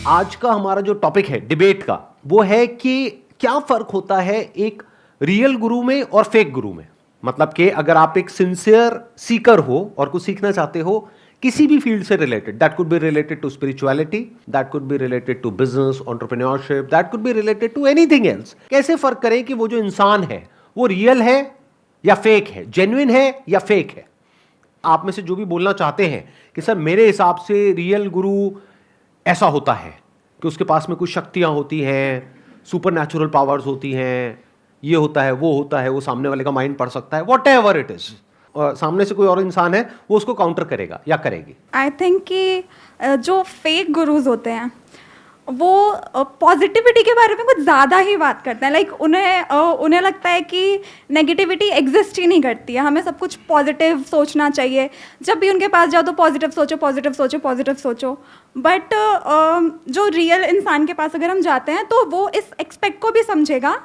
आज का हमारा जो टॉपिक है डिबेट का, वो है कि क्या फर्क होता है एक रियल गुरु में और फेक गुरु में। मतलब कि अगर आप एक सिंसियर सीकर हो और कुछ सीखना चाहते हो किसी भी फील्ड से related, that could be related to spirituality, that could be related to business, entrepreneurship, that could be related to anything else, कैसे फर्क करें कि वो जो इंसान है वो रियल है या फेक है, जेन्युइन है या फेक है। आप में से जो भी बोलना चाहते हैं कि सर मेरे हिसाब से रियल गुरु ऐसा होता है कि उसके पास में कुछ शक्तियां होती हैं, सुपर नेचुरल पावर्स होती हैं, ये होता है, वो सामने वाले का माइंड पढ़ सकता है, वॉट एवर इट इज, और सामने से कोई और इंसान है वो उसको काउंटर करेगा या करेगी। आई थिंक कि जो फेक गुरुज होते हैं वो पॉजिटिविटी के बारे में कुछ ज़्यादा ही बात करते हैं। लाइक उन्हें लगता है कि नेगेटिविटी एग्जिस्ट ही नहीं करती है, हमें सब कुछ पॉजिटिव सोचना चाहिए। जब भी उनके पास जाओ तो पॉजिटिव सोचो, पॉजिटिव सोचो, पॉजिटिव सोचो। बट जो रियल इंसान के पास अगर हम जाते हैं तो वो इस एक्सपेक्ट को भी समझेगा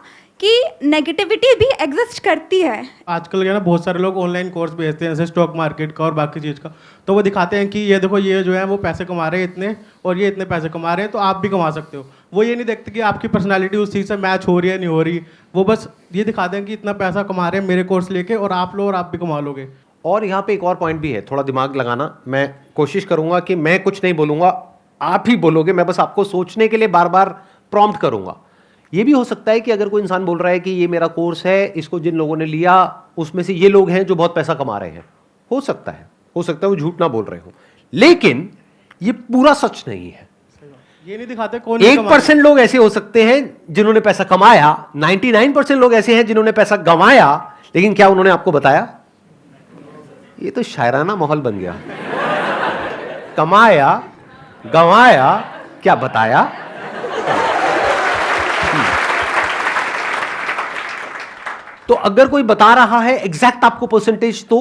कि नेगेटिविटी भी एग्जिस्ट करती है। आजकल क्या ना बहुत सारे लोग ऑनलाइन कोर्स भेजते हैं जैसे स्टॉक मार्केट का और बाकी चीज़ का, तो वो दिखाते हैं कि ये देखो ये जो है वो पैसे कमा रहे हैं इतने और ये इतने पैसे कमा रहे हैं तो आप भी कमा सकते हो। वो ये नहीं देखते कि आपकी पर्सनालिटी उस चीज़ से मैच हो रही है नहीं हो रही, वो बस ये दिखाते हैं कि इतना पैसा कमा रहे हैं मेरे कोर्स लेके और आप लो और आप भी कमा लोगे। और यहाँ पे एक और पॉइंट भी है, थोड़ा दिमाग लगाना। मैं कोशिश करूंगा कि मैं कुछ नहीं बोलूंगा, आप ही बोलोगे, मैं बस आपको सोचने के लिए बार बार प्रॉम्प्ट करूंगा। ये भी हो सकता है कि अगर कोई इंसान बोल रहा है कि ये मेरा कोर्स है, इसको जिन लोगों ने लिया उसमें से ये लोग हैं जो बहुत पैसा कमा रहे हैं, हो सकता है वो झूठ ना बोल रहे हो, लेकिन ये पूरा सच नहीं है। ये नहीं दिखाते कौन 1% लोग ऐसे हो सकते हैं जिन्होंने पैसा कमाया, 99% लोग ऐसे हैं जिन्होंने पैसा गंवाया, लेकिन क्या उन्होंने आपको बताया? ये तो शायराना माहौल बन गया। कमाया, गंवाया, क्या बताया? तो अगर कोई बता रहा है एग्जैक्ट आपको परसेंटेज, तो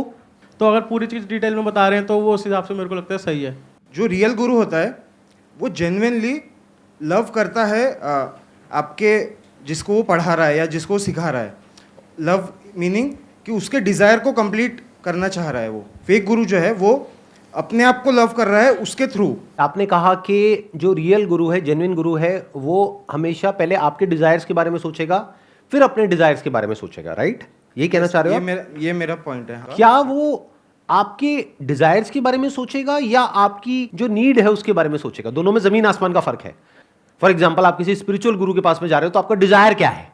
अगर पूरी चीज़ डिटेल में बता रहे हैं तो वो उस हिसाब से मेरे को लगता है सही है। जो रियल गुरु होता है वो जेन्युइनली लव करता है आपके जिसको वो पढ़ा रहा है या जिसको वो सिखा रहा है। लव मीनिंग कि उसके डिज़ायर को कंप्लीट करना चाह रहा है। वो फेक गुरु जो है वो अपने आप को लव कर रहा है उसके थ्रू। आपने कहा कि जो रियल गुरु है, जेन्युइन गुरु है, वो हमेशा पहले आपके डिजायर्स के बारे में सोचेगा, फिर अपने डिजायर्स के बारे में सोचेगा, राइट? ये कहना चाह रहे हो? ये मेरा पॉइंट है। हाँ। क्या वो आपके डिजायर्स के बारे में सोचेगा या आपकी जो नीड है उसके बारे में सोचेगा? दोनों में जमीन आसमान का फर्क है। फॉर एग्जाम्पल, आप किसी स्पिरिचुअल गुरु के पास में जा रहे हो तो आपका डिजायर क्या है?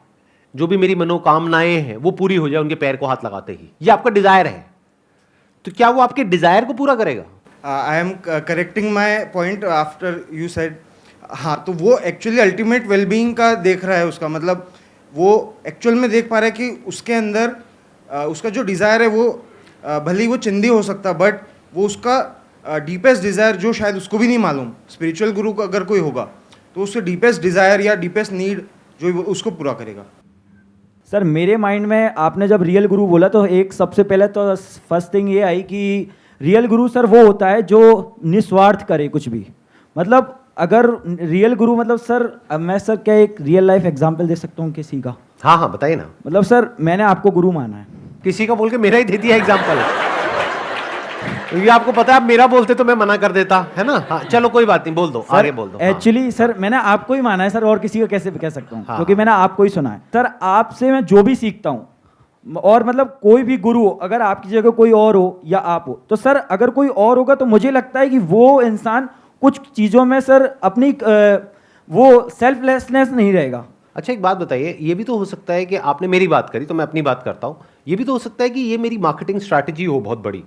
जो भी मेरी मनोकामनाएं हैं वो पूरी हो जाए उनके पैर को हाथ लगाते ही, ये आपका डिजायर है। तो क्या वो आपके डिजायर को पूरा करेगा? I am correcting my point after you said. हाँ, तो वो एक्चुअली अल्टीमेट वेलबींग का देख रहा है। उसका मतलब वो एक्चुअल में देख पा रहा है कि उसके अंदर उसका जो डिज़ायर है वो भले ही वो चिंदी हो सकता, बट वो उसका डीपेस्ट डिज़ायर जो शायद उसको भी नहीं मालूम, स्पिरिचुअल गुरु का अगर कोई होगा तो उसके डीपेस्ट डिज़ायर या डीपेस्ट नीड जो उसको पूरा करेगा। सर मेरे माइंड में आपने जब रियल गुरु बोला तो एक सबसे पहले तो फर्स्ट थिंग ये आई कि रियल गुरु सर वो होता है जो निस्वार्थ करे कुछ भी। मतलब अगर रियल गुरु मतलब सर, मैं सर क्या एक रियल लाइफ एग्जांपल दे सकता हूँ किसी का? हाँ हाँ बताइए ना। मतलब सर मैंने आपको गुरु माना है, किसी का बोल के मेरा ही दे दिया एग्जाम्पल। ये आपको पता है, आप मेरा बोलते तो मैं मना कर देता, है ना? हाँ चलो कोई बात नहीं, बोल दो, आगे बोल दो। एक्चुअली सर मैंने आपको ही माना है सर, और किसी का कैसे कह सकता हूँ? हाँ। क्योंकि मैंने आपको ही सुना है सर। आपसे मैं जो भी सीखता हूँ, और मतलब कोई भी गुरु हो, अगर आपकी जगह कोई और हो या आप हो, तो सर अगर कोई और होगा तो मुझे लगता है कि वो इंसान कुछ चीज़ों में सर अपनी वो सेल्फलेसनेस नहीं रहेगा। अच्छा एक बात बताइए, ये भी तो हो सकता है कि आपने मेरी बात करी तो मैं अपनी बात करता हूँ, ये भी तो हो सकता है कि ये मेरी मार्केटिंग स्ट्रैटेजी हो बहुत बड़ी,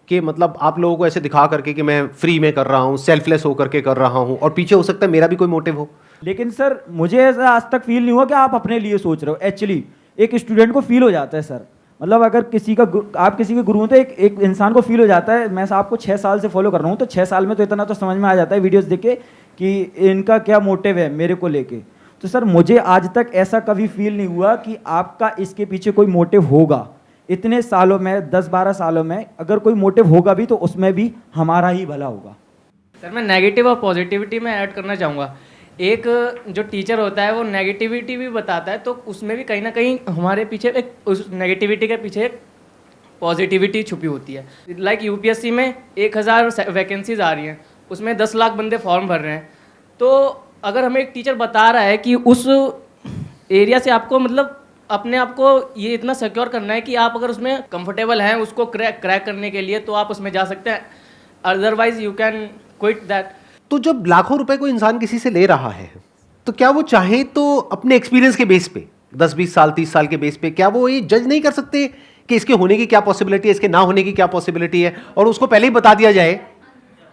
कि मतलब आप लोगों को ऐसे दिखा करके कि मैं फ्री में कर रहा हूँ, सेल्फलेस होकर के कर रहा हूँ, और पीछे हो सकता है मेरा भी कोई मोटिव हो। लेकिन सर मुझे ऐसा आज तक फील नहीं हुआ कि आप अपने लिए सोच रहे हो। एक्चुअली एक स्टूडेंट को फील हो जाता है सर, मतलब अगर किसी का आप किसी के गुरु हो तो एक इंसान को फील हो जाता है। मैं आपको 6 साल से फॉलो कर रहा हूँ, तो 6 साल में तो इतना तो समझ में आ जाता है वीडियोस देख के कि इनका क्या मोटिव है मेरे को लेके। तो सर मुझे आज तक ऐसा कभी फील नहीं हुआ कि आपका इसके पीछे कोई मोटिव होगा। इतने सालों में 10-12 सालों में अगर कोई मोटिव होगा भी तो उसमें भी हमारा ही भला होगा। सर मैं नेगेटिव और पॉजिटिविटी में ऐड करना चाहूँगा। एक जो टीचर होता है वो नेगेटिविटी भी बताता है, तो उसमें भी कहीं ना कहीं हमारे पीछे एक, उस नेगेटिविटी के पीछे एक पॉजिटिविटी छुपी होती है। लाइक यूपीएससी में 1000 वैकेंसीज आ रही हैं, उसमें 10 लाख बंदे फॉर्म भर रहे हैं, तो अगर हमें एक टीचर बता रहा है कि उस एरिया से आपको मतलब अपने आप को ये इतना सिक्योर करना है कि आप अगर उसमें कंफर्टेबल हैं उसको क्रैक करने के लिए, तो आप उसमें जा सकते हैं, otherwise you can quit that. तो जब लाखों रुपए कोई इंसान किसी से ले रहा है, तो क्या वो चाहे तो अपने एक्सपीरियंस के बेस पे 10-20 साल 30 साल के बेस पे क्या वो ये जज नहीं कर सकते कि इसके होने की क्या पॉसिबिलिटी है, इसके ना होने की क्या पॉसिबिलिटी है, और उसको पहले ही बता दिया जाए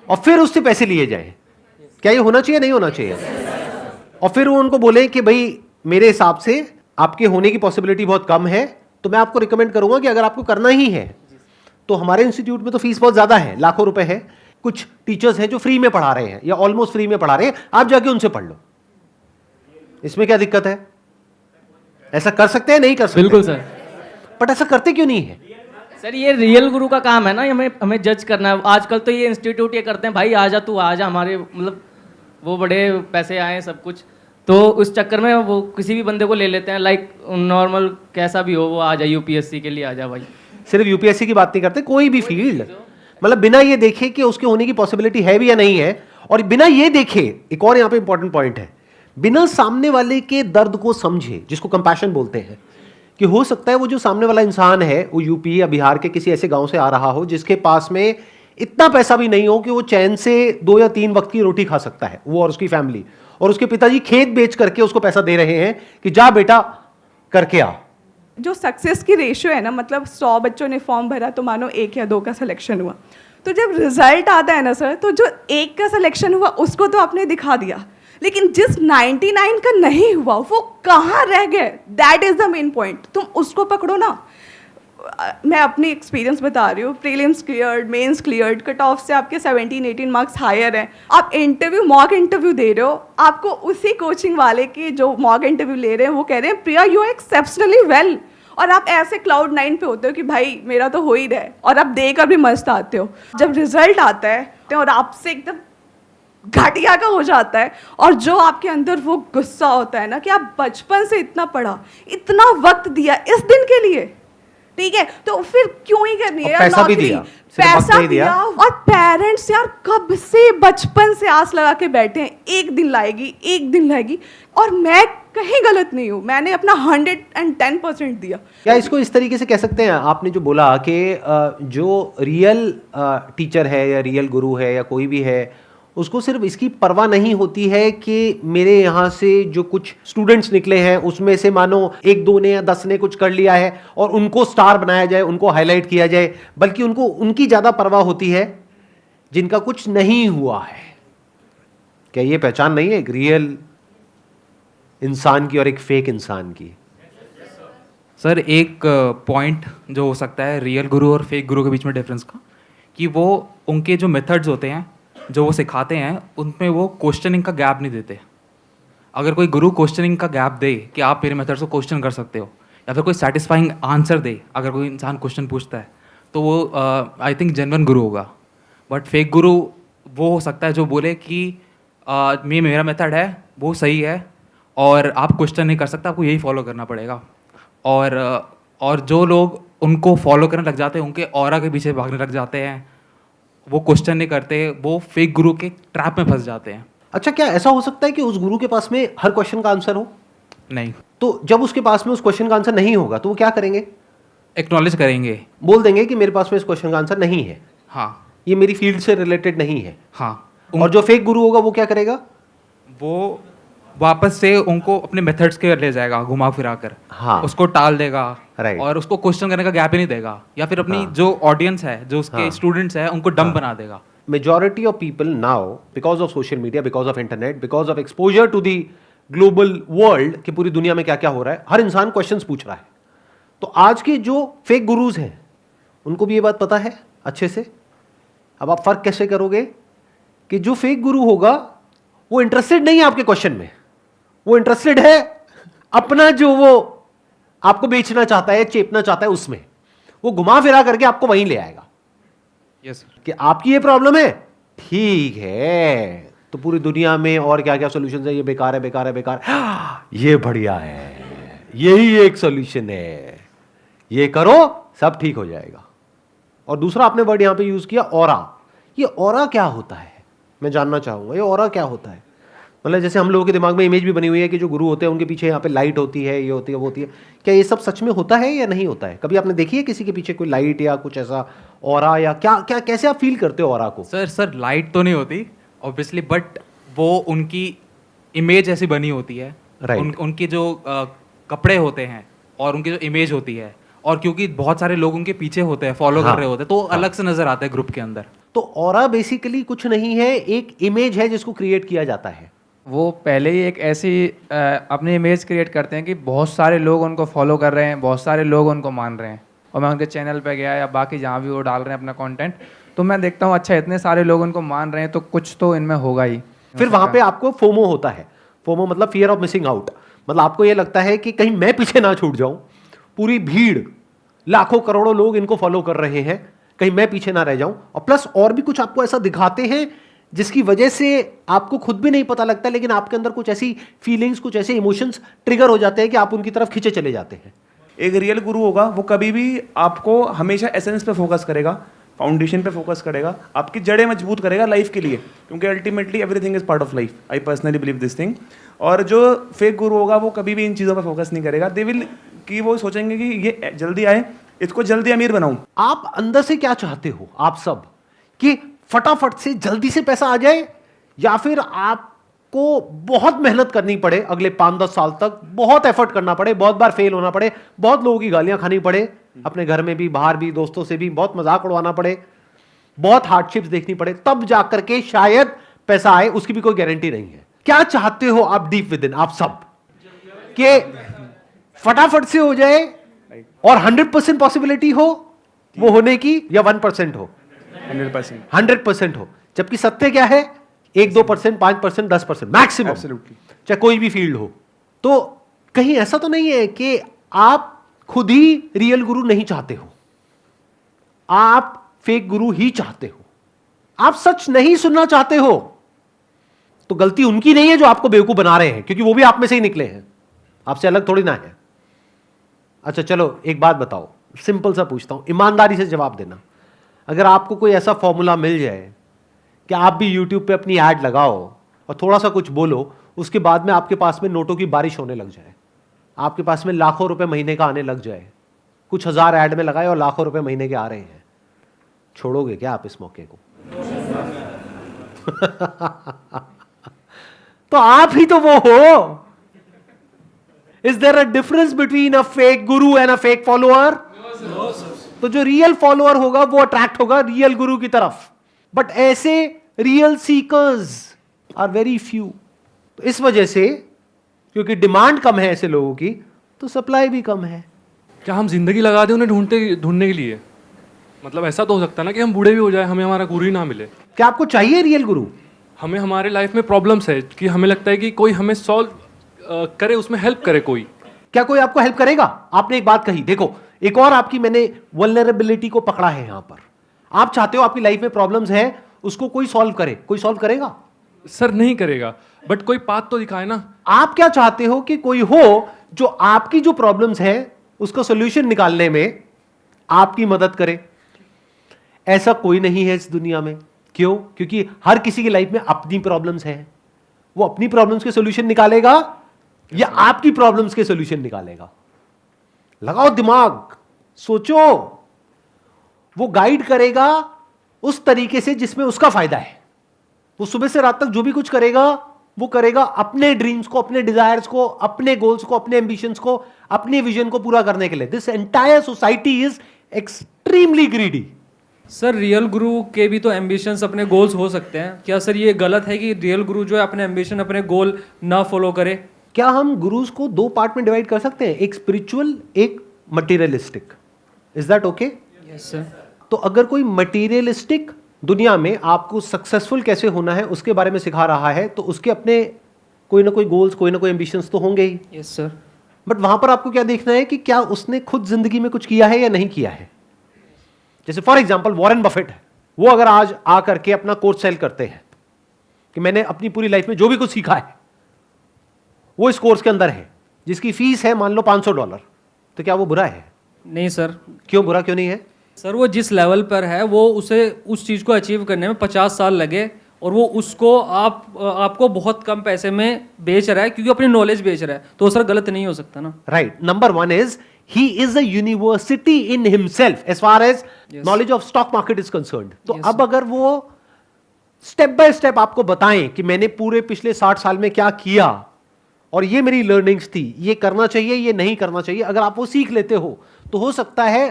और फिर उससे पैसे लिए जाए? क्या ये होना चाहिए, नहीं होना चाहिए? और फिर वो उनको बोले कि भाई मेरे हिसाब से आपके होने की पॉसिबिलिटी बहुत कम है, तो मैं आपको रिकमेंड करूंगा कि अगर आपको करना ही है तो हमारे इंस्टीट्यूट में तो फीस बहुत ज्यादा है, लाखों रुपए है, कुछ टीचर्स हैं जो फ्री में पढ़ा रहे हैं या ऑलमोस्ट फ्री में पढ़ा रहे हैं, आप जाके उनसे पढ़ लो, इसमें क्या दिक्कत है? ऐसा कर सकते हैं, नहीं कर सकते? बिल्कुल सर। बट ऐसा करते क्यों नहीं है? सर ये रियल गुरु का काम है ना, हमें जज करना है। आजकल तो ये इंस्टीट्यूट ये करते हैं, भाई आ जा तू आ जा, हमारे मतलब वो बड़े पैसे आए सब कुछ, तो उस चक्कर में वो किसी भी बंदे को ले लेते हैं, लाइक नॉर्मल कैसा भी हो वो आ जा, यूपीएससी के लिए आ जा भाई। सिर्फ यूपीएससी की बात नहीं करते, कोई भी फील्ड, मतलब बिना ये देखे कि उसके होने की पॉसिबिलिटी है भी या नहीं है, और बिना ये देखे, एक और यहाँ पे इंपॉर्टेंट पॉइंट है, बिना सामने वाले के दर्द को समझे, जिसको कंपैशन बोलते हैं, कि हो सकता है वो जो सामने वाला इंसान है वो यूपी या बिहार के किसी ऐसे गांव से आ रहा हो जिसके पास में इतना पैसा भी नहीं हो कि वो चैन से 2 या 3 वक्त की रोटी खा सकता है, वो और उसकी फैमिली, और उसके पिताजी खेत बेच करके उसको पैसा दे रहे हैं कि जा बेटा करके आ। जो सक्सेस की रेशियो है ना, मतलब 100 बच्चों ने फॉर्म भरा तो मानो 1 या 2 का सिलेक्शन हुआ, तो जब रिजल्ट आता है ना सर, तो जो 1 का सिलेक्शन हुआ उसको तो आपने दिखा दिया, लेकिन जिस 99 का नहीं हुआ वो कहाँ रह गए, that is the main point. तुम उसको पकड़ो ना। मैं अपनी एक्सपीरियंस बता रही हूँ, prelims cleared, mains cleared, cut off से आपके 17-18 मार्क्स हायर हैं, आप इंटरव्यू मॉक इंटरव्यू दे रहे हो, आपको उसी कोचिंग वाले की जो मॉक इंटरव्यू ले रहे हैं वो कह रहे हैं प्रिया यू आर एक्सेप्शनली वेल, और आप ऐसे क्लाउड 9 पे होते हो कि भाई मेरा तो हो ही रहा है, और आप देकर भी मस्त आते हो। जब रिजल्ट आता है और आपसे एकदम घटिया का हो जाता है, और जो आपके अंदर वो गुस्सा होता है ना कि आप बचपन से इतना पढ़ा, इतना वक्त दिया इस दिन के लिए, ठीक है, तो फिर क्यों ही करनी है यार पैसा भी नौकरी? दिया, सिर्फ वक्त पैसा नहीं दिया। और पेरेंट्स यार कब से बचपन से आस लगा के बैठे हैं, एक दिन लाएगी एक दिन लाएगी, और मैं कहीं गलत नहीं हूँ, मैंने अपना 110% दिया। क्या इसको इस तरीके से कह सकते हैं, आपने जो बोला कि जो रियल टीचर है या रियल गुरु है या कोई भी है, उसको सिर्फ इसकी परवाह नहीं होती है कि मेरे यहाँ से जो कुछ स्टूडेंट्स निकले हैं उसमें से मानो 1-2 ने या 10 ने कुछ कर लिया है और उनको स्टार बनाया जाए, उनको हाईलाइट किया जाए, बल्कि उनको उनकी ज़्यादा परवाह होती है जिनका कुछ नहीं हुआ है। क्या ये पहचान नहीं है एक रियल इंसान की और एक फेक इंसान की? सर एक पॉइंट जो हो सकता है रियल गुरु और फेक गुरु के बीच में डिफरेंस का, कि वो उनके जो मेथड्स होते हैं जो वो सिखाते हैं उनमें वो क्वेश्चनिंग का गैप नहीं देते। अगर कोई गुरु क्वेश्चनिंग का गैप दे कि आप मेरे मेथड्स को क्वेश्चन कर सकते हो, या फिर कोई सेटिस्फाइंग आंसर दे अगर कोई इंसान क्वेश्चन पूछता है, तो वो आई थिंक जेन्युइन गुरु होगा। बट फेक गुरु वो हो सकता है जो बोले कि मेरा मेथड है वो सही है और आप क्वेश्चन नहीं कर सकते, आपको यही फॉलो करना पड़ेगा। और जो लोग उनको फॉलो करने लग जाते हैं, उनके ऑरा के पीछे भागने लग जाते हैं, वो क्वेश्चन नहीं करते, वो फेक गुरु के ट्रैप में फंस जाते हैं। अच्छा, क्या ऐसा हो सकता है कि उस गुरु के पास में हर क्वेश्चन का आंसर हो? नहीं। तो जब उसके पास में उस क्वेश्चन का आंसर नहीं होगा तो वो क्या करेंगे? एक्नॉलेज करेंगे, बोल देंगे कि मेरे पास में इस क्वेश्चन का आंसर नहीं है, हाँ ये मेरी फील्ड से रिलेटेड नहीं है। हाँ। और जो फेक गुरु होगा वो क्या करेगा? वो वापस से उनको अपने मेथड्स के ले जाएगा घुमा फिरा कर, हाँ। उसको टाल देगा, राइट। और उसको क्वेश्चन करने का गैप ही नहीं देगा, या फिर अपनी हाँ। जो ऑडियंस है, जो उसके हाँ। स्टूडेंट्स हैं, उनको डम बना देगा। Majority of people now, because of social media, because of internet, because of exposure to the global world, कि पूरी दुनिया में क्या क्या हो रहा है, हर इंसान क्वेश्चंस पूछ रहा है। तो आज के जो फेक गुरुज हैं उनको भी ये बात पता है अच्छे से। अब आप फर्क कैसे करोगे कि जो फेक गुरु होगा वो इंटरेस्टेड नहीं है आपके क्वेश्चन में, वो इंटरेस्टेड है अपना जो वो आपको बेचना चाहता है, चेपना चाहता है, उसमें वो घुमा फिरा करके आपको वहीं ले आएगा। यस। कि आपकी ये प्रॉब्लम है, ठीक है, तो पूरी दुनिया में और क्या क्या सॉल्यूशंस है, ये बेकार है, बेकार है, बेकार है, ये बढ़िया है, यही एक सॉल्यूशन है, ये करो सब ठीक हो जाएगा। और दूसरा आपने वर्ड यहां पे यूज किया ऑरा। ये ऑरा क्या होता है मैं जानना चाहूंगा, ये ऑरा क्या होता है? मतलब जैसे हम लोगों के दिमाग में इमेज भी बनी हुई है कि जो गुरु होते हैं उनके पीछे यहाँ पे लाइट होती है, ये होती है, वो होती है। क्या ये सब सच में होता है या नहीं होता है? कभी आपने देखी है किसी के पीछे कोई लाइट या कुछ ऐसा ऑरा, या क्या क्या कैसे आप फील करते हो ऑरा को? सर लाइट तो नहीं होती ऑब्वियसली, बट वो उनकी इमेज ऐसी बनी होती है। Right. उनके जो कपड़े होते हैं और उनकी जो इमेज होती है, और क्योंकि बहुत सारे लोग उनके पीछे होते हैं, फॉलो हाँ, कर रहे होते हैं, तो अलग से नजर आता है ग्रुप के अंदर। तो ऑरा बेसिकली कुछ नहीं है, एक इमेज है जिसको क्रिएट किया जाता है। वो पहले ही एक ऐसी अपनी इमेज क्रिएट करते हैं कि बहुत सारे लोग उनको फॉलो कर रहे हैं, बहुत सारे लोग उनको मान रहे हैं। और मैं उनके चैनल पे गया या बाकी जहाँ भी वो डाल रहे हैं अपना कंटेंट, तो मैं देखता हूँ अच्छा इतने सारे लोग उनको मान रहे हैं तो कुछ तो इनमें होगा ही। फिर वहां पे आपको फोमो होता है। फोमो मतलब फियर ऑफ मिसिंग आउट। मतलब आपको ये लगता है कि कहीं मैं पीछे ना छूट जाऊं, पूरी भीड़ लाखों करोड़ों लोग इनको फॉलो कर रहे हैं, कहीं मैं पीछे ना रह जाऊं। और प्लस और भी कुछ आपको ऐसा दिखाते हैं जिसकी वजह से आपको खुद भी नहीं पता लगता, लेकिन आपके अंदर कुछ ऐसी फीलिंग्स, कुछ ऐसे इमोशंस ट्रिगर हो जाते हैं कि आप उनकी तरफ खींचे चले जाते हैं। एक रियल गुरु होगा वो कभी भी आपको हमेशा एसेंस पे फोकस करेगा, फाउंडेशन पे फोकस करेगा, आपकी जड़ें मजबूत करेगा लाइफ के लिए, क्योंकि ultimately everything is part of life. I personally believe this thing. और जो फेक गुरु होगा वो कभी भी इन चीज़ों पे फोकस नहीं करेगा। दे विल कि वो सोचेंगे कि ये जल्दी आए, इसको जल्दी अमीर बनाऊं। आप अंदर से क्या चाहते हो आप सब, कि फटाफट से जल्दी से पैसा आ जाए, या फिर आपको बहुत मेहनत करनी पड़े अगले 5-10 साल तक, बहुत एफर्ट करना पड़े, बहुत बार फेल होना पड़े, बहुत लोगों की गालियां खानी पड़े, अपने घर में भी, बाहर भी, दोस्तों से भी बहुत मजाक उड़वाना पड़े, बहुत हार्डशिप्स देखनी पड़े, तब जाकर के शायद पैसा आए? उसकी भी कोई गारंटी नहीं है। क्या चाहते हो आप डीप विद इन, आप सब, कि फटाफट से हो जाए और 100% पॉसिबिलिटी हो वो होने की, या 1% हो? 100%। 100% हो। जबकि सत्य क्या है? 1-2%, 5%, 10% मैक्सिमम, चाहे कोई भी फील्ड हो। तो कहीं ऐसा तो नहीं है कि आप खुद ही रियल गुरु नहीं चाहते हो, आप फेक गुरु ही चाहते हो, आप सच नहीं सुनना चाहते हो? तो गलती उनकी नहीं है जो आपको बेवकूफ बना रहे हैं, क्योंकि वो भी आप में से ही निकले हैं, आपसे अलग थोड़ी ना है। अच्छा चलो एक बात बताओ, सिंपल सा पूछता हूं, ईमानदारी से जवाब देना। अगर आपको कोई ऐसा फॉर्मूला मिल जाए कि आप भी यूट्यूब पे अपनी ऐड लगाओ और थोड़ा सा कुछ बोलो, उसके बाद में आपके पास में नोटों की बारिश होने लग जाए, आपके पास में लाखों रुपए महीने का आने लग जाए, कुछ हजार ऐड में लगाए और लाखों रुपए महीने के आ रहे हैं, छोड़ोगे क्या आप इस मौके को? तो आप ही तो वो हो। Is there a difference between a fake guru and a fake follower? तो जो रियल फॉलोअर होगा वो अट्रैक्ट होगा रियल गुरु की तरफ, बट ऐसे real seekers are very few. तो इस वजह से, क्योंकि डिमांड कम है ऐसे लोगों की, तो सप्लाई भी कम है। क्या हम जिंदगी लगा दें उन्हें ढूंढने के लिए? मतलब ऐसा तो हो सकता है ना कि हम बूढ़े भी हो जाए, हमें हमारा गुरु ही ना मिले। क्या आपको चाहिए रियल गुरु? हमें हमारे लाइफ में प्रॉब्लम्स है कि हमें लगता है कि कोई हमें सॉल्व करे, उसमें हेल्प करे कोई। क्या कोई आपको हेल्प करेगा? आपने एक बात कही, देखो एक और आपकी मैंने वल्नरेबिलिटी को पकड़ा है यहां पर। आप चाहते हो आपकी लाइफ में प्रॉब्लम्स है, उसको कोई सॉल्व करे, कोई सॉल्व करेगा? सर नहीं करेगा, बट कोई पाथ तो दिखाए ना। आप क्या चाहते हो कि कोई हो जो आपकी जो प्रॉब्लम्स है उसका सॉल्यूशन निकालने में आपकी मदद करे? ऐसा कोई नहीं है इस दुनिया में। क्यों? क्योंकि हर किसी की लाइफ में अपनी प्रॉब्लम्स हैं। वो अपनी प्रॉब्लम्स के सॉल्यूशन निकालेगा या आपकी प्रॉब्लम्स के सॉल्यूशन निकालेगा? लगाओ दिमाग, सोचो। वो गाइड करेगा उस तरीके से जिसमें उसका फायदा है। वो सुबह से रात तक जो भी कुछ करेगा वो करेगा अपने ड्रीम्स को, अपने डिजायर्स को, अपने गोल्स को, अपने एम्बिशंस को, अपने विजन को पूरा करने के लिए। This entire society is extremely greedy. Sir real गुरु के भी तो एम्बिशंस, अपने गोल्स हो सकते हैं। क्या सर ये गलत है कि रियल गुरु जो है अपने एम्बिशन, अपने गोल ना फॉलो करे? क्या हम गुरुज को दो पार्ट में डिवाइड कर सकते हैं, एक स्पिरिचुअल, एक materialistic? Is that okay? Yes sir. तो अगर कोई मटेरियलिस्टिक दुनिया में आपको सक्सेसफुल कैसे होना है उसके बारे में सिखा रहा है, तो उसके अपने कोई ना कोई गोल्स, कोई ना कोई एम्बिशंस तो होंगे ही। Yes sir. बट वहां पर आपको क्या देखना है कि क्या उसने खुद जिंदगी में कुछ किया है या नहीं किया है। जैसे फॉर एग्जांपल वॉरेन बफेट है, वो अगर आज आकर के अपना कोर्स सेल करते हैं कि मैंने अपनी पूरी लाइफ में जो भी कुछ सीखा है वो इस कोर्स के अंदर है, जिसकी फीस है मान लो $500, तो क्या वो बुरा है? नहीं सर। क्यों बुरा क्यों नहीं है? सर वो जिस लेवल पर है, वो उसे उस चीज़ को अचीव करने में 50 साल लगे और वो उसको आपको बहुत कम पैसे में बेच रहा है क्योंकि अपनी नॉलेज बेच रहा है, तो सर गलत नहीं हो सकता ना? Right, number one is he is a university in himself as far as knowledge of stock market is concerned. तो अब अगर वो स्टेप बाय स्टेप आपको बताएं कि मैंने पूरे पिछले 60 साल में क्या किया और ये मेरी लर्निंग्स थी, ये करना चाहिए, ये नहीं करना चाहिए, अगर आप वो सीख लेते हो तो हो सकता है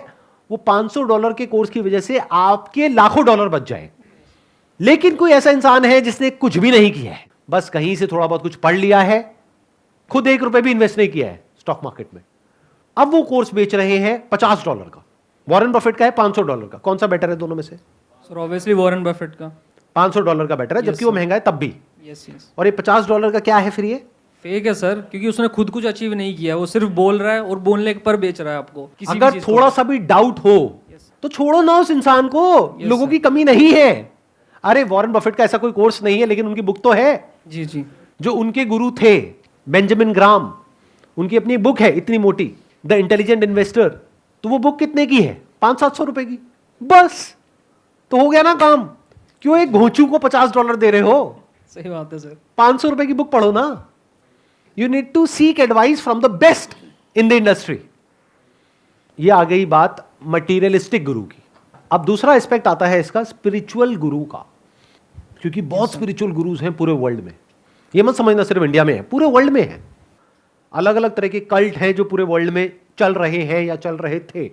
वो $500 के कोर्स की वजह से आपके लाखों डॉलर बच जाए। लेकिन कोई ऐसा इंसान है जिसने कुछ भी नहीं किया है, बस कहीं से थोड़ा बहुत कुछ पढ़ लिया है, खुद $1 भी इन्वेस्ट नहीं किया है स्टॉक मार्केट में, अब वो कोर्स बेच रहे हैं $50 का, वॉरेन बफेट का है $500 का, कौन सा बेटर है दोनों में से? सर ऑब्वियसली वॉरेन बफेट का। $500 का बेटर है, जबकि वो महंगा है तब भी। Yes yes. और ये $50 का क्या है फिर? ये फेक है सर, क्योंकि उसने खुद कुछ अचीव नहीं किया, वो सिर्फ बोल रहा है और बोलने पर बेच रहा है आपको। किसी भी अगर चीज़ को। थोड़ा सा भी डाउट हो तो छोड़ो ना उस इंसान को, लोगों की कमी नहीं है। अरे वॉरेन बफेट का ऐसा कोई कोर्स नहीं है, लेकिन उनकी बुक तो है। जी जी। जो उनके गुरु थे बेंजामिन ग्राम, उनकी अपनी बुक है इतनी मोटी, द इंटेलिजेंट इन्वेस्टर, तो वो बुक कितने की है? 500-700 रुपए की, बस तो हो गया ना काम। क्यों एक घोंचू को $50 दे रहे हो? सही बात है सर। 500 रुपए की बुक पढ़ो ना। You need to seek advice from the best in the industry. ये आ गई बात मटीरियलिस्टिक गुरु की। अब दूसरा एस्पेक्ट आता है इसका स्पिरिचुअल गुरु का, क्योंकि बहुत स्पिरिचुअल गुरुज हैं पूरे वर्ल्ड में। ये मत समझना सिर्फ इंडिया में है, पूरे वर्ल्ड में है। अलग अलग तरह के कल्ट हैं जो पूरे वर्ल्ड में चल रहे हैं या चल रहे थे।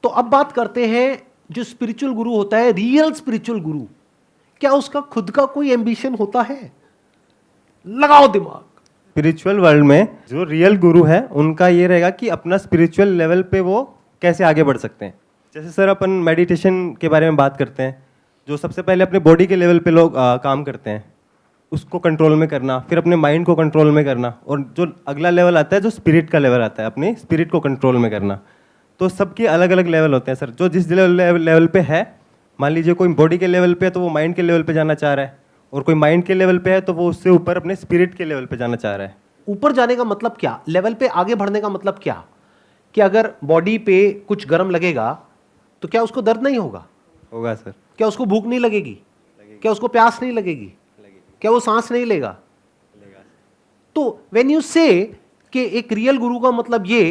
तो अब बात करते हैं जो स्पिरिचुअल गुरु होता है, रियल स्पिरिचुअल गुरु, क्या उसका खुद का कोई एम्बिशन होता है? लगाओ दिमाग। स्पिरिचुअल वर्ल्ड में जो रियल गुरु है उनका ये रहेगा कि अपना स्पिरिचुअल लेवल पे वो कैसे आगे बढ़ सकते हैं। जैसे सर अपन मेडिटेशन के बारे में बात करते हैं, जो सबसे पहले अपने बॉडी के लेवल पे लोग काम करते हैं, उसको कंट्रोल में करना, फिर अपने माइंड को कंट्रोल में करना, और जो अगला लेवल आता है जो स्पिरिट का लेवल आता है, अपनी स्पिरिट को कंट्रोल में करना। तो सबके अलग अलग लेवल होते हैं सर। जो जिस लेवल पे है, मान लीजिए कोई बॉडी के लेवल पे है तो वो माइंड के लेवल पे जाना चाह रहा है, और कोई माइंड के लेवल पे है तो वो उससे ऊपर अपने स्पिरिट के लेवल पे जाना चाह रहा है। ऊपर जाने का मतलब क्या? लेवल पे आगे बढ़ने का मतलब क्या? कि अगर बॉडी पे कुछ गर्म लगेगा तो क्या उसको दर्द नहीं होगा? होगा सर। क्या उसको भूख नहीं लगेगी? क्या उसको प्यास नहीं लगेगी? क्या वो सांस नहीं लेगा? तो व्हेन यू से कि एक रियल गुरु का मतलब ये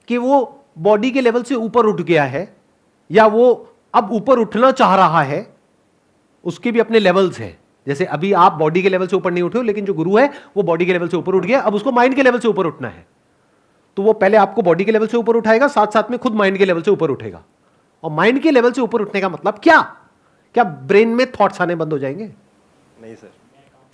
कि वो बॉडी के लेवल से ऊपर उठ गया है, या वो अब ऊपर उठना चाह रहा है, उसके भी अपने लेवल्स हैं। जैसे अभी आप बॉडी के लेवल से ऊपर नहीं उठे हो, लेकिन जो गुरु है वो बॉडी के लेवल से ऊपर उठ गया, अब उसको माइंड के लेवल से ऊपर उठना है। तो वो पहले आपको बॉडी के लेवल से ऊपर उठाएगा, साथ साथ में खुद माइंड के लेवल से ऊपर उठेगा। और माइंड के लेवल से ऊपर उठने का मतलब क्या? क्या ब्रेन में थॉट्स आने बंद हो जाएंगे? नहीं सर।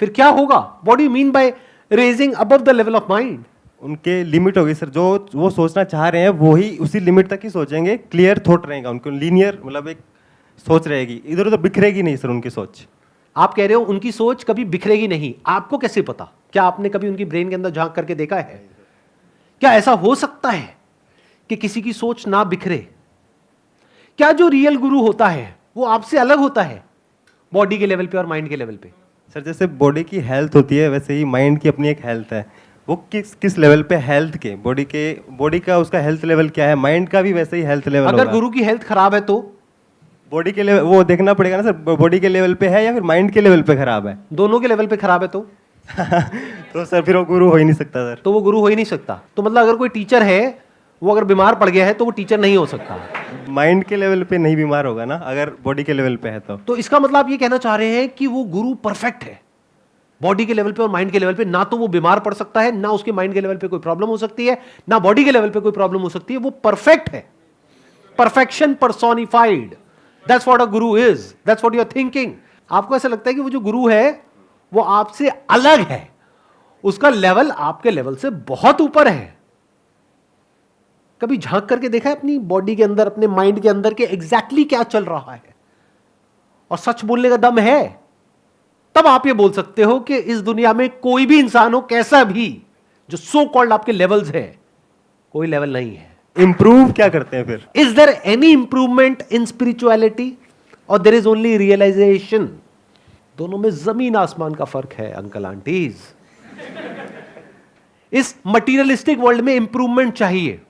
फिर क्या होगा? What do you mean by raising above the level of mind? उनके लिमिट होगी सर, जो वो सोचना चाह रहे हैं वो ही उसी लिमिट तक ही सोचेंगे। क्लियर थॉट रहेगा उनको, लीनियर मतलब एक सोच रहेगी, इधर उधर बिखरेगी नहीं सर उनकी सोच। आप कह रहे हो उनकी सोच कभी बिखरेगी नहीं, आपको कैसे पता? क्या आपने कभी उनकी ब्रेन के अंदर झांक करके देखा है? क्या ऐसा हो सकता है कि किसी की सोच ना बिखरे? क्या जो रियल गुरु होता है वो आपसे अलग होता है बॉडी के लेवल पे और माइंड के लेवल पे? सर जैसे बॉडी की हेल्थ होती है वैसे ही माइंड की अपनी एक हेल्थ है। वो किस लेवल पे हेल्थ के बॉडी का उसका हेल्थ लेवल क्या है, माइंड का भी वैसे ही हेल्थ लेवल अगर होगा। गुरु की हेल्थ खराब है तो बॉडी के लेवल वो देखना पड़ेगा ना सर, बॉडी के लेवल पे है या फिर माइंड के लेवल पे खराब है। दोनों के लेवल पे खराब है तो तो सर फिर वो गुरु हो ही नहीं सकता सर। तो वो गुरु हो ही नहीं सकता। तो मतलब अगर कोई टीचर है, वो अगर बीमार पड़ गया है तो वो टीचर नहीं हो सकता। माइंड के लेवल पे नहीं बीमार होगा ना, अगर बॉडी के लेवल पे है तो इसका मतलब आप ये कहना चाह रहे हैं कि वो गुरु परफेक्ट है बॉडी के लेवल पे और माइंड के लेवल पे। ना तो वो बीमार पड़ सकता है, ना उसके माइंड के लेवल पे कोई प्रॉब्लम हो सकती है, ना बॉडी के लेवल पे कोई प्रॉब्लम हो सकती है। वो परफेक्ट है, perfection personified. That's what a guru is, that's what you are thinking. आपको ऐसा लगता है कि वो जो गुरु है वो आपसे अलग है, उसका लेवल आपके लेवल से बहुत ऊपर है। कभी झांक करके देखा है अपनी बॉडी के अंदर, अपने माइंड के अंदर के एग्जैक्टली क्या चल रहा है? और सच बोलने का दम है, तब आप ये बोल सकते हो कि इस दुनिया में कोई भी इंसान हो, कैसा भी, जो सो कॉल्ड आपके लेवल्स है, कोई लेवल नहीं है। इंप्रूव क्या करते हैं फिर? Is there any improvement in spirituality और देयर इज ओनली रियलाइजेशन? दोनों में जमीन आसमान का फर्क है अंकल आंटीज। इस मटीरियलिस्टिक वर्ल्ड में इंप्रूवमेंट चाहिए।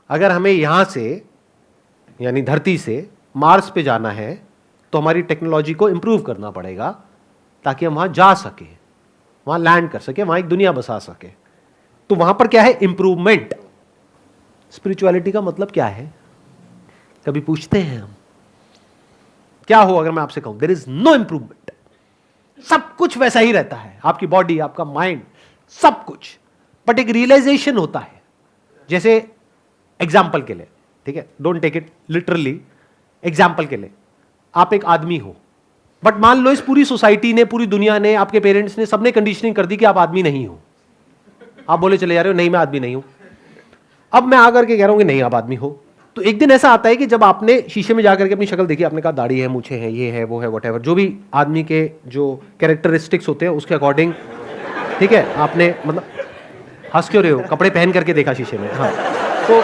अगर हमें यहां से यानी धरती से मार्स पे जाना है तो हमारी टेक्नोलॉजी को इंप्रूव करना पड़ेगा ताकि हम वहां जा सके, वहां लैंड कर सके, वहां एक दुनिया बसा सके। तो वहां पर क्या है? इंप्रूवमेंट। स्पिरिचुअलिटी का मतलब क्या है? कभी पूछते हैं हम क्या हो अगर मैं आपसे कहूं देयर इज नो इंप्रूवमेंट, सब कुछ वैसा ही रहता है, आपकी बॉडी, आपका माइंड, सब कुछ, बट एक रियलाइजेशन होता है। जैसे एग्जाम्पल के लिए, ठीक है, don't take it literally, example के लिए आप एक आदमी हो, बट मान लो इस पूरी सोसाइटी ने, पूरी दुनिया ने, आपके पेरेंट्स ने, सबने कंडीशनिंग कर दी कि आप आदमी नहीं हो। आप बोले चले जा रहे हो नहीं मैं आदमी नहीं हूं। अब मैं आकर के कह रहा हूं कि नहीं आप आदमी हो। तो एक दिन ऐसा आता है कि जब आपने शीशे में जाकर के अपनी शक्ल देखी, आपने कहा दाढ़ी है, मूछें हैं, ये है, वो है, व्हाटएवर, जो भी आदमी के जो कैरेक्टरिस्टिक्स होते हैं उसके अकॉर्डिंग, ठीक है, आपने मतलब हंस क्यों रहे हो? कपड़े पहन करके देखा शीशे में। हाँ, तो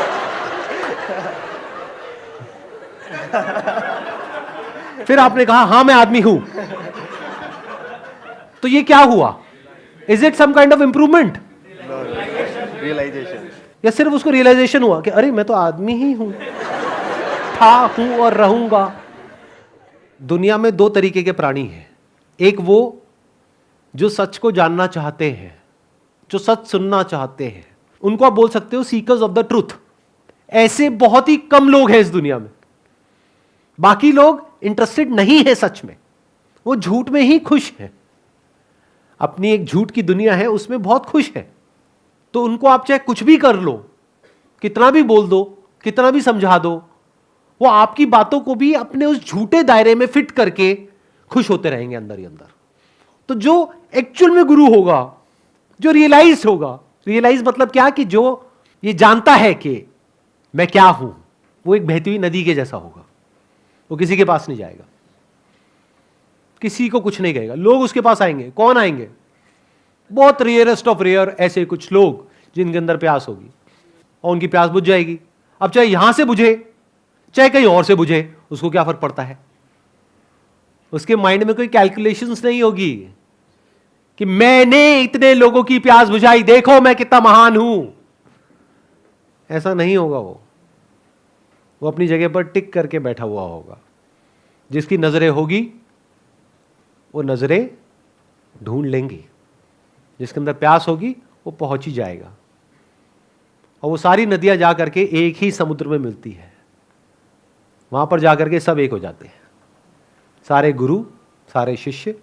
फिर आपने कहा हाँ मैं आदमी हूं। तो ये क्या हुआ? Is it some kind of improvement? Realisation. या सिर्फ उसको रियलाइजेशन हुआ कि अरे मैं तो आदमी ही हूं, था, हूं और रहूंगा। दुनिया में दो तरीके के प्राणी हैं। एक वो जो सच को जानना चाहते हैं, जो सच सुनना चाहते हैं, उनको आप बोल सकते हो सीकर्स ऑफ द ट्रूथ। ऐसे बहुत ही कम लोग हैं इस दुनिया में। बाकी लोग इंटरेस्टेड नहीं है सच में, वो झूठ में ही खुश है, अपनी एक झूठ की दुनिया है उसमें बहुत खुश है। तो उनको आप चाहे कुछ भी कर लो, कितना भी बोल दो, कितना भी समझा दो, वो आपकी बातों को भी अपने उस झूठे दायरे में फिट करके खुश होते रहेंगे अंदर ही अंदर। तो जो एक्चुअल में गुरु होगा, जो रियलाइज होगा, रियलाइज मतलब क्या कि जो ये जानता है कि मैं क्या हूं, वो एक बहती हुई नदी के जैसा होगा। वो किसी के पास नहीं जाएगा, किसी को कुछ नहीं कहेगा। लोग उसके पास आएंगे, कौन आएंगे? बहुत रेयरेस्ट ऑफ रेयर ऐसे कुछ लोग जिनके अंदर प्यास होगी और उनकी प्यास बुझ जाएगी। अब चाहे यहां से बुझे चाहे कहीं और से बुझे, उसको क्या फर्क पड़ता है? उसके माइंड में कोई कैलकुलेशंस नहीं होगी कि मैंने इतने लोगों की प्यास बुझाई, देखो मैं कितना महान हूं। ऐसा नहीं होगा। वो अपनी जगह पर टिक करके बैठा हुआ होगा। जिसकी नजरें होगी वो नजरें ढूंढ लेंगी, जिसके अंदर प्यास होगी वो पहुंच ही जाएगा। और वो सारी नदियां जाकर के एक ही समुद्र में मिलती है, वहां पर जाकर के सब एक हो जाते हैं, सारे गुरु, सारे शिष्य।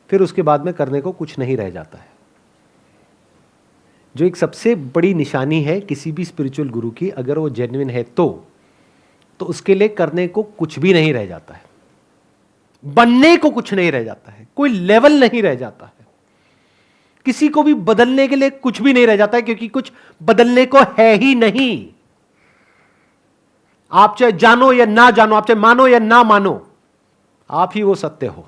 फिर उसके बाद में करने को कुछ नहीं रह जाता है। जो एक सबसे बड़ी निशानी है किसी भी स्पिरिचुअल गुरु की, अगर वो जेन्युइन है तो उसके लिए करने को कुछ भी नहीं रह जाता है, बनने को कुछ नहीं रह जाता है, कोई लेवल नहीं रह जाता है, किसी को भी बदलने के लिए कुछ भी नहीं रह जाता है, क्योंकि कुछ बदलने को है ही नहीं। आप चाहे जानो या ना जानो, आप चाहे मानो या ना मानो, आप ही वो सत्य हो।